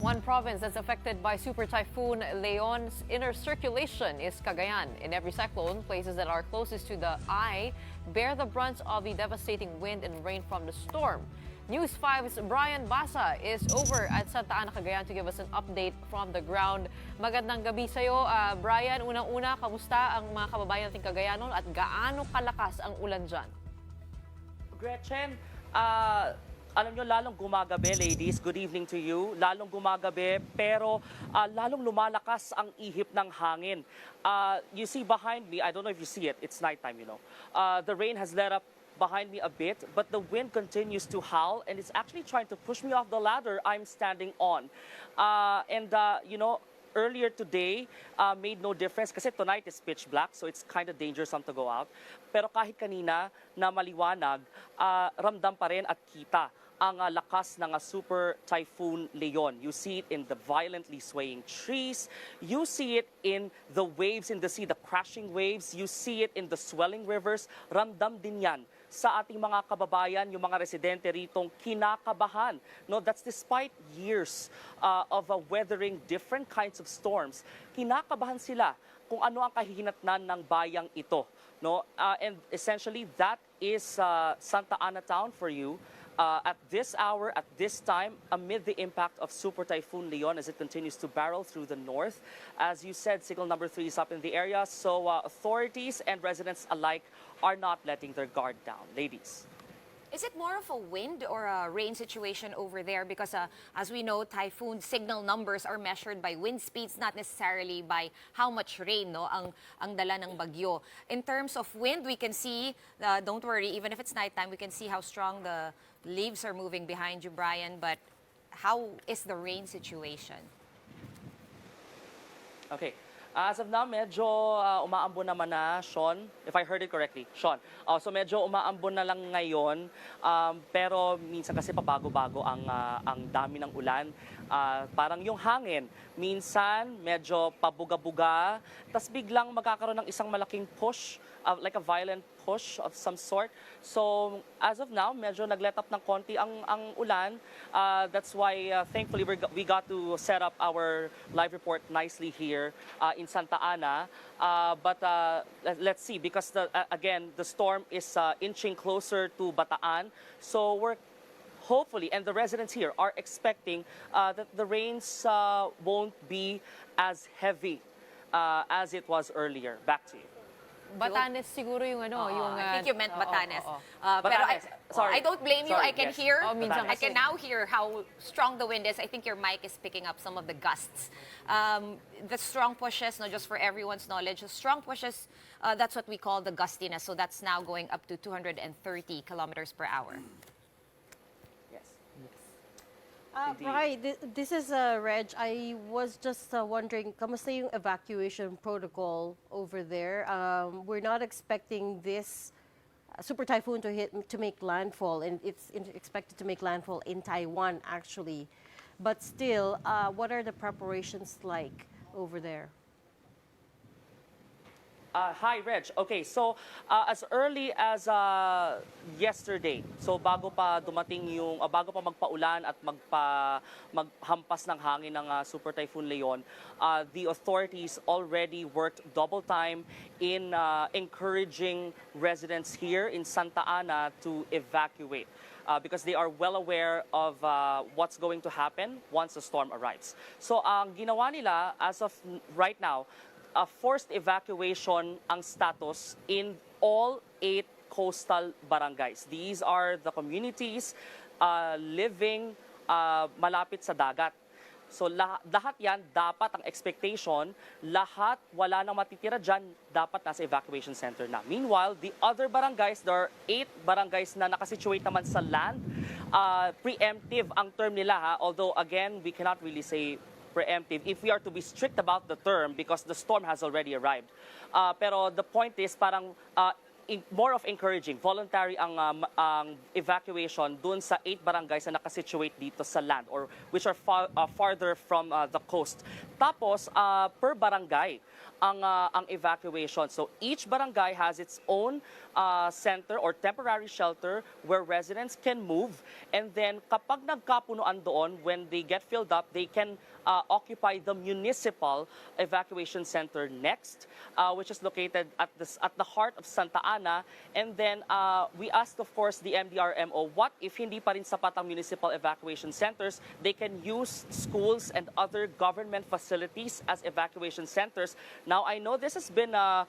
One province that's affected by Super Typhoon Leon's inner circulation is Cagayan. In every cyclone, places that are closest to the eye bear the brunt of the devastating wind and rain from the storm. News 5's Brian Basa is over at Santa Ana, Cagayan to give us an update from the ground. Magandang gabi sa'yo, Brian. Unang-una, kamusta ang mga kababayan nating Cagayanon at gaano kalakas ang ulan dyan? Gretchen, alam nyo, lalong gumagabi, ladies. Good evening to you. Lalong gumagabi, pero lalong lumalakas ang ihip ng hangin. You see behind me, I don't know if you see it, it's nighttime, you know. The rain has let up behind me a bit, but the wind continues to howl, and it's actually trying to push me off the ladder I'm standing on. You know, earlier today made no difference kasi tonight is pitch black, so it's kind of dangerous to go out. Pero kahit kanina na maliwanag, ramdam pa rin at kita ang lakas ng Super Typhoon Leon. You see it in the violently swaying trees. You see it in the waves in the sea, the crashing waves. You see it in the swelling rivers. Ramdam din yan sa ating mga kababayan, yung mga residente ritong kinakabahan. No, that's despite years of weathering different kinds of storms. Kinakabahan sila kung ano ang kahihinatnan ng bayang ito. No, and essentially that is Santa Ana town for you. At this hour, at this time, amid the impact of Super Typhoon Leon as it continues to barrel through the north. As you said, signal number 3 is up in the area, so authorities and residents alike are not letting their guard down. Ladies. Is it more of a wind or a rain situation over there? Because as we know, typhoon signal numbers are measured by wind speeds, not necessarily by how much rain ang dala ng bagyo. In terms of wind, we can see, don't worry, even if it's nighttime, we can see how strong the leaves are moving behind you, Brian. But how is the rain situation? Okay. As of now, medyo umaambon naman na, Sean, if I heard it correctly, Sean. So medyo umaambon na lang ngayon, pero minsan kasi pabago-bago ang dami ng ulan. Parang yung hangin, minsan medyo pabuga-buga, tas biglang magkakaroon ng isang malaking push, like a violent push of some sort. So as of now, medyo nag-let up ng konti ang ulan. That's why thankfully we got to set up our live report nicely here in Santa Ana. But let's see, because again, the storm is inching closer to Bataan. So we're hopefully, and the residents here are expecting that the rains won't be as heavy as it was earlier. Back to you. Batanes siguro yung ano, yung I think you meant Batanes. Pero I don't blame you. I can hear. minsan I can now hear how strong the wind is. I think your mic is picking up some of the gusts. The strong pushes, not just for everyone's knowledge, the strong pushes, that's what we call the gustiness. So that's now going up to 230 kilometers per hour. Right, this is Reg. I was just wondering, kamusta yung evacuation protocol over there? We're not expecting this super typhoon to make landfall, and it's expected to make landfall in Taiwan actually. But still, what are the preparations like over there? Hi, Reg. Okay, so as early as yesterday, so bago pa dumating yung, bago pa magpaulan at maghampas ng hangin ng Super Typhoon Leon, the authorities already worked double time in encouraging residents here in Santa Ana to evacuate. Because they are well aware of what's going to happen once the storm arrives. So ang ginawa nila as of right now, forced evacuation ang status in all 8 coastal barangays. These are the communities living malapit sa dagat. So lahat yan, dapat ang expectation, lahat wala nang matitira dyan, dapat nasa evacuation center na. Meanwhile, the other barangays, there are 8 barangays na nakasituate naman sa land. Preemptive ang term nila, ha? Although again, we cannot really say preemptive if we are to be strict about the term because the storm has already arrived. Pero the point is parang more of encouraging, voluntary ang evacuation dun sa 8 barangays na nakasituate dito sa land or which are farther from the coast. Tapos, per barangay, ang evacuation. So each barangay has its own center or temporary shelter where residents can move. And then kapag nagkapunuan doon, when they get filled up, they can occupy the municipal evacuation center next, which is located at the heart of Santa Ana. And then we asked, of course, the MDRMO, what if hindi pa rin sapat ang municipal evacuation centers? They can use schools and other government facilities as evacuation centers. Now, I know this has been a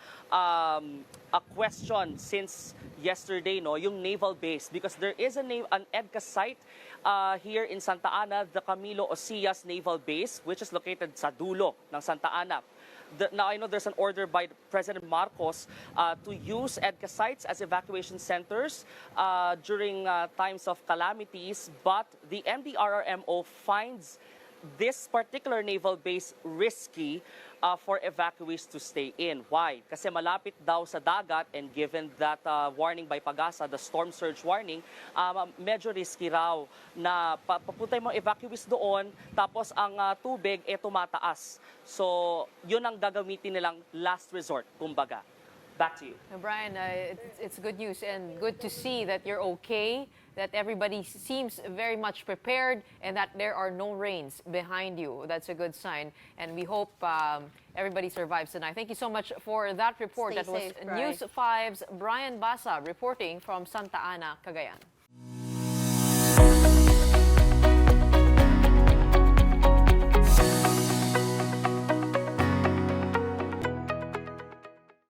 question since yesterday, no, yung naval base, because there is an EDCA site here in Santa Ana, the Camilo Osias Naval Base, which is located sa dulo ng Santa Ana. Now, I know there's an order by President Marcos to use EDCA sites as evacuation centers during times of calamities, but the MDRRMO finds this particular naval base risky for evacuees to stay in. Why? Kasi malapit daw sa dagat, and given that warning by Pagasa, the storm surge warning, medyo risky raw na papuntay mo evacuees doon, tapos ang tubig tumataas. So, yun ang gagamitin nilang last resort, kumbaga. Back to you. Brian, it's good news and good to see that you're okay, that everybody seems very much prepared, and that there are no rains behind you. That's a good sign, and we hope everybody survives tonight. Thank you so much for that report. Stay that was safe, Brian. News 5's Brian Basa reporting from Santa Ana, Cagayan.